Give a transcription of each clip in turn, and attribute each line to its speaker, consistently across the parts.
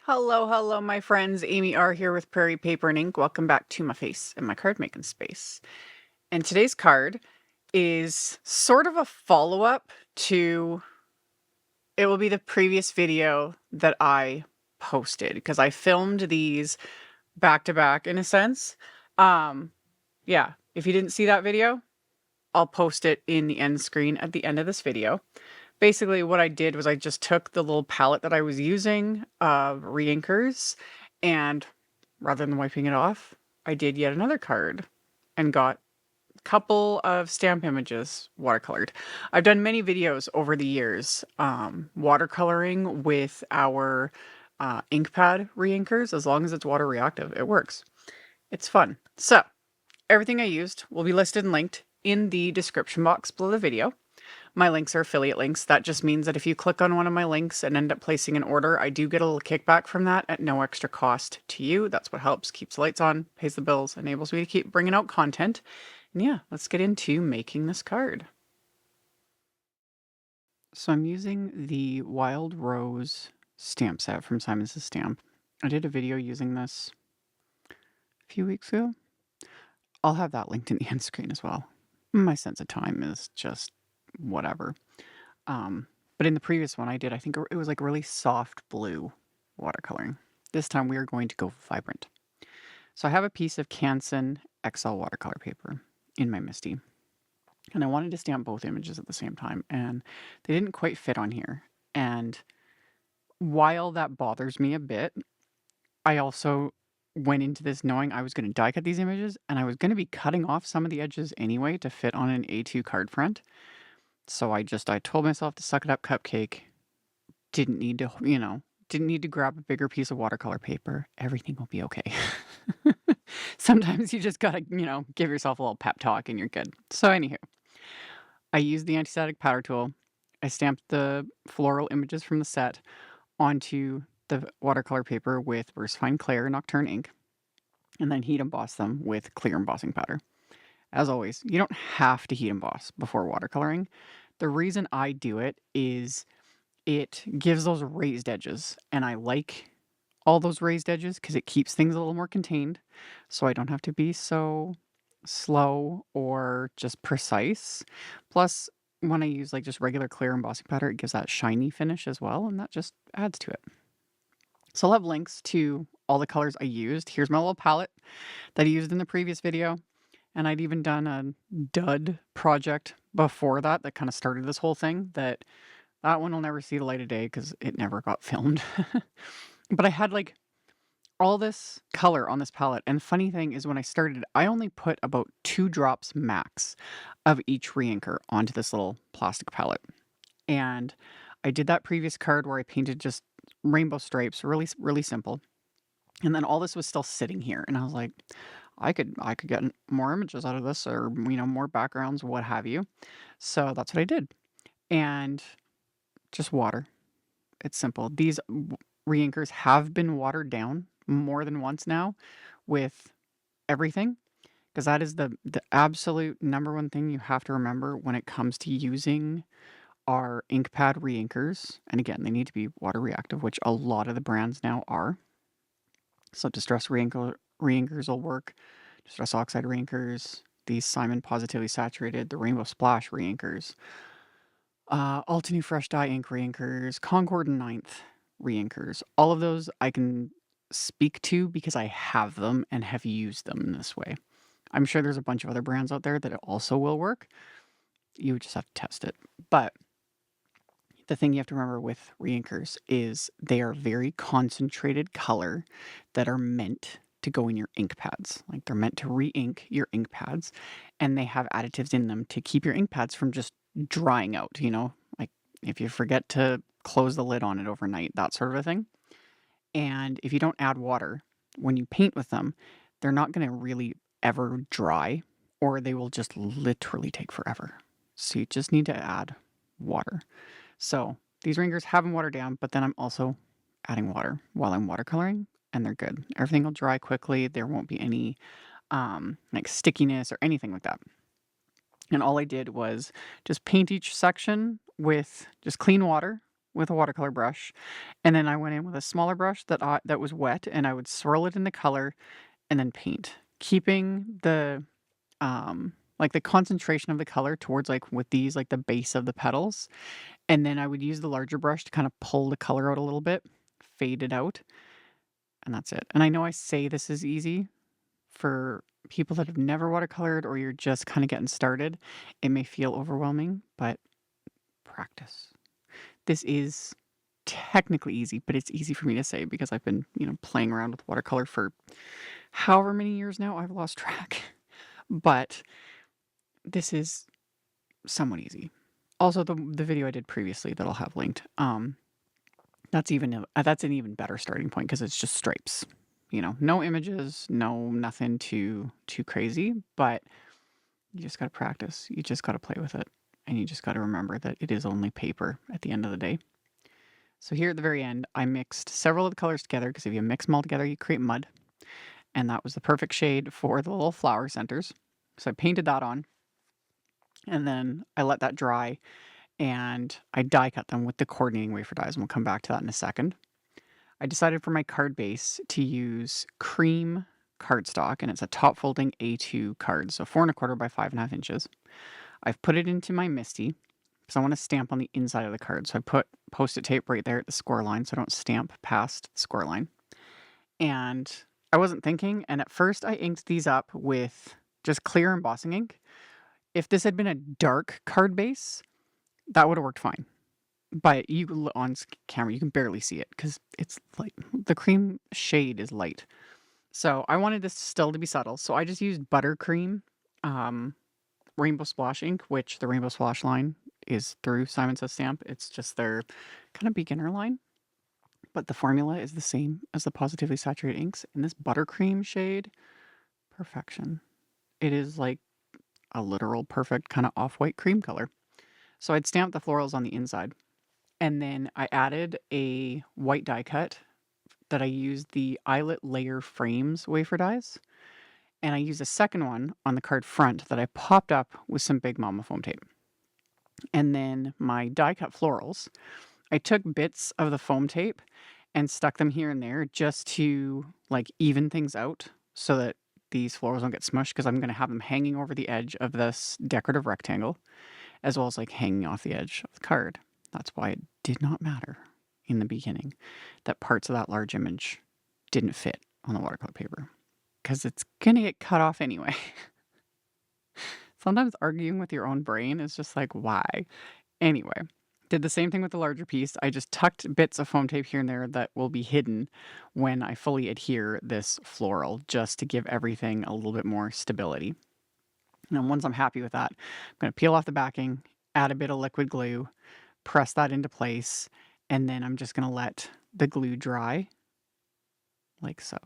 Speaker 1: Hello, hello, my friends. AmyR here with Prairie Paper and Ink. Welcome back to my face and my card making space. And today's card is sort of a follow-up to, it will be the previous video that I posted because I filmed these back to back in a sense. Yeah, if you didn't see that video, I'll post it in the end screen at the end of this video. Basically, what I did was I just took the little palette that I was using of reinkers, and rather than wiping it off, I did yet another card and got a couple of stamp images watercolored. I've done many videos over the years watercoloring with our ink pad reinkers. As long as it's water reactive, it works. It's fun. So, everything I used will be listed and linked in the description box below the video. My links are affiliate links. That just means that if you click on one of my links and end up placing an order, I do get a little kickback from that at no extra cost to you. That's what helps, keeps the lights on, pays the bills, enables me to keep bringing out content. And yeah, let's get into making this card. So I'm using the Wild Rose stamp set from Simon Says Stamp. I did a video using this a few weeks ago. I'll have that linked in the end screen as well. My sense of time is just whatever. But in the previous one I did, I think it was like really soft blue watercoloring. This time we are going to go vibrant. So I have a piece of Canson XL watercolor paper in my MISTI. And I wanted to stamp both images at the same time, and they didn't quite fit on here. And while that bothers me a bit, I also went into this knowing I was going to die cut these images, and I was going to be cutting off some of the edges anyway to fit on an A2 card front. So I told myself to suck it up, cupcake. Didn't need to grab a bigger piece of watercolor paper. Everything will be okay. Sometimes you just gotta, give yourself a little pep talk and you're good. So anywho, I used the anti-static powder tool. I stamped the floral images from the set onto the watercolor paper with VersaFine Clair Nocturne ink, and then heat emboss them with clear embossing powder. As always, you don't have to heat emboss before watercoloring. The reason I do it is it gives those raised edges, and I like all those raised edges because it keeps things a little more contained, so I don't have to be so slow or just precise. Plus, when I use like just regular clear embossing powder, it gives that shiny finish as well, and that just adds to it. So I'll have links to all the colors I used. Here's my little palette that I used in the previous video. And I'd even done a dud project before that kind of started this whole thing. That one will never see the light of day because it never got filmed. But I had like all this color on this palette. And the funny thing is when I started, I only put about 2 drops max of each reinker onto this little plastic palette. And I did that previous card where I painted just rainbow stripes, really, really simple. And then all this was still sitting here. And I was like, I could get more images out of this, or more backgrounds, what have you. So that's what I did. And just water. It's simple. These reinkers have been watered down more than once now with everything, because that is the absolute number one thing you have to remember when it comes to using our ink pad reinkers. And again, they need to be water reactive, which a lot of the brands now are. So distress reinkers will work. Distress oxide reinkers, these Simon Pawsitively Saturated, the Rainbow Splash reinkers, Altenew Fresh Dye ink reinkers, Concord and Ninth reinkers. All of those I can speak to because I have them and have used them in this way. I'm sure there's a bunch of other brands out there that it also will work. You just have to test it. But the thing you have to remember with reinkers is they are very concentrated color that are meant to go in your ink pads. Like they're meant to re-ink your ink pads, and they have additives in them to keep your ink pads from just drying out, like if you forget to close the lid on it overnight, that sort of a thing. And if you don't add water when you paint with them, they're not going to really ever dry, or they will just literally take forever. So you just need to add water. So these ringers have them watered down, but then I'm also adding water while I'm watercoloring, and they're good. Everything will dry quickly. There won't be any like stickiness or anything like that. And all I did was just paint each section with just clean water with a watercolor brush, and then I went in with a smaller brush that was wet, and I would swirl it in the color and then paint, keeping the like the concentration of the color towards like with these like the base of the petals, and then I would use the larger brush to kind of pull the color out a little bit, fade it out, and that's it. And I know I say this is easy for people that have never watercolored or you're just kind of getting started. It may feel overwhelming, but practice. This is technically easy, but it's easy for me to say because I've been, playing around with watercolor for however many years now. I've lost track. But this is somewhat easy. Also, the video I did previously that I'll have linked, that's an even better starting point because it's just stripes. No images, no nothing too crazy, but you just got to practice. You just got to play with it, and you just got to remember that it is only paper at the end of the day. So here at the very end, I mixed several of the colors together because if you mix them all together, you create mud, and that was the perfect shade for the little flower centers. So I painted that on, and then I let that dry, and I die cut them with the coordinating wafer dies, and we'll come back to that in a second. I decided for my card base to use cream cardstock, and it's a top folding A2 card, so 4¼ by 5½ inches. I've put it into my MISTI because I want to stamp on the inside of the card. So I put Post-it tape right there at the score line so I don't stamp past the score line. And I wasn't thinking, and at first I inked these up with just clear embossing ink. If this had been a dark card base, that would have worked fine. But on camera, you can barely see it because it's light. The cream shade is light. So I wanted this still to be subtle. So I just used Buttercream Rainbow Splash ink, which the Rainbow Splash line is through Simon Says Stamp. It's just their kind of beginner line. But the formula is the same as the Positively Saturated inks. And this Buttercream shade, perfection. It is like a literal perfect kind of off-white cream color. So I'd stamped the florals on the inside. And then I added a white die cut that I used the Eyelet Layer Frames wafer dies. And I used a second one on the card front that I popped up with some Big Mama foam tape. And then my die cut florals, I took bits of the foam tape and stuck them here and there just to like even things out so that these florals don't get smushed because I'm going to have them hanging over the edge of this decorative rectangle as well as like hanging off the edge of the card. That's why it did not matter in the beginning that parts of that large image didn't fit on the watercolor paper because it's going to get cut off anyway. Sometimes arguing with your own brain is just like, why? Anyway, did the same thing with the larger piece. I just tucked bits of foam tape here and there that will be hidden when I fully adhere this floral just to give everything a little bit more stability. And once I'm happy with that, I'm going to peel off the backing, add a bit of liquid glue, press that into place, and then I'm just going to let the glue dry like so.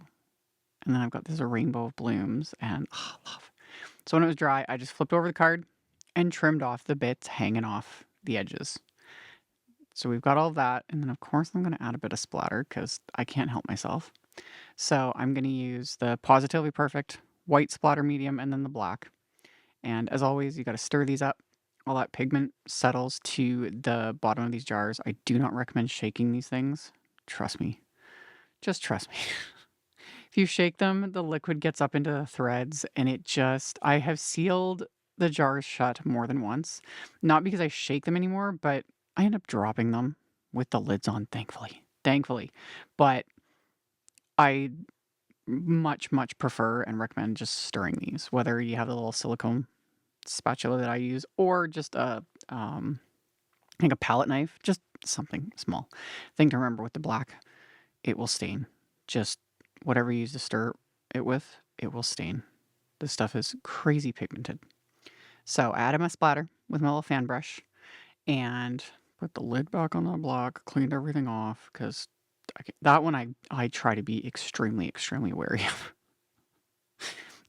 Speaker 1: And then I've got this rainbow of blooms and love. So when it was dry, I just flipped over the card and trimmed off the bits hanging off the edges. So we've got all that. And then of course I'm going to add a bit of splatter because I can't help myself. So I'm going to use the Positively Perfect white splatter medium and then the black. And as always, you got to stir these up. All that pigment settles to the bottom of these jars. I do not recommend shaking these things. Trust me. Just trust me. If you shake them, the liquid gets up into the threads and I have sealed the jars shut more than once. Not because I shake them anymore, but I end up dropping them with the lids on, thankfully. But I much prefer and recommend just stirring these, whether you have the little silicone spatula that I use or just a palette knife, just something small. Thing to remember with the black, it will stain. Just whatever you use to stir it with, it will stain. This stuff is crazy pigmented. So I added my splatter with my little fan brush and put the lid back on the block, cleaned everything off because that one I try to be extremely wary of.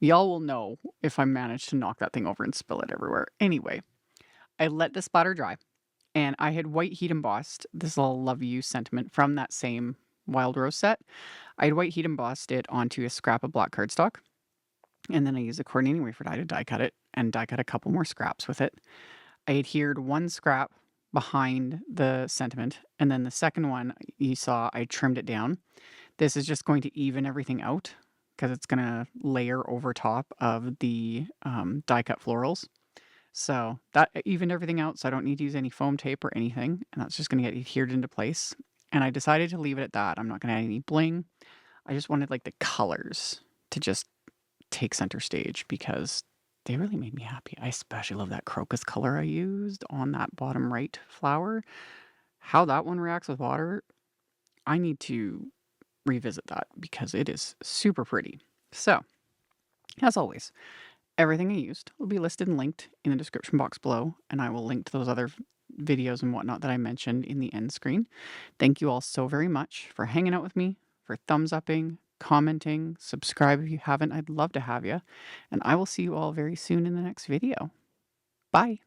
Speaker 1: Y'all will know if I manage to knock that thing over and spill it everywhere. Anyway, I let the splatter dry, and I had white heat embossed this little Love You sentiment from that same Wild Rose set. I had white heat embossed it onto a scrap of black cardstock, and then I used a coordinating wafer die to die cut it, and die cut a couple more scraps with it. I adhered one scrap behind the sentiment. And then the second one, you saw I trimmed it down. This is just going to even everything out because it's going to layer over top of the die cut florals. So that evened everything out, so I don't need to use any foam tape or anything, and that's just going to get adhered into place. And I decided to leave it at that. I'm not going to add any bling. I just wanted like the colors to just take center stage because they really made me happy. I especially love that crocus color I used on that bottom right flower. How that one reacts with water, I need to revisit that because it is super pretty. So, as always, everything I used will be listed and linked in the description box below, and I will link to those other videos and whatnot that I mentioned in the end screen. Thank you all so very much for hanging out with me, for thumbs upping, commenting, subscribe if you haven't. I'd love to have you, and I will see you all very soon in the next video. Bye!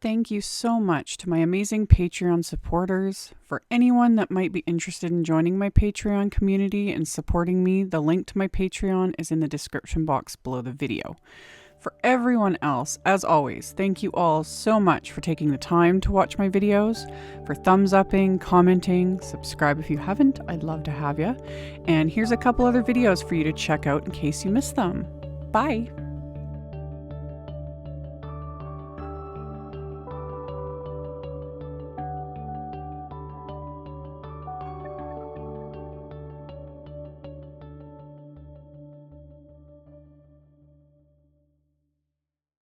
Speaker 1: Thank you so much to my amazing Patreon supporters. For anyone that might be interested in joining my Patreon community and supporting me, the link to my Patreon is in the description box below the video. For everyone else, as always, thank you all so much for taking the time to watch my videos, for thumbs upping, commenting, subscribe if you haven't, I'd love to have you. And here's a couple other videos for you to check out in case you missed them. Bye!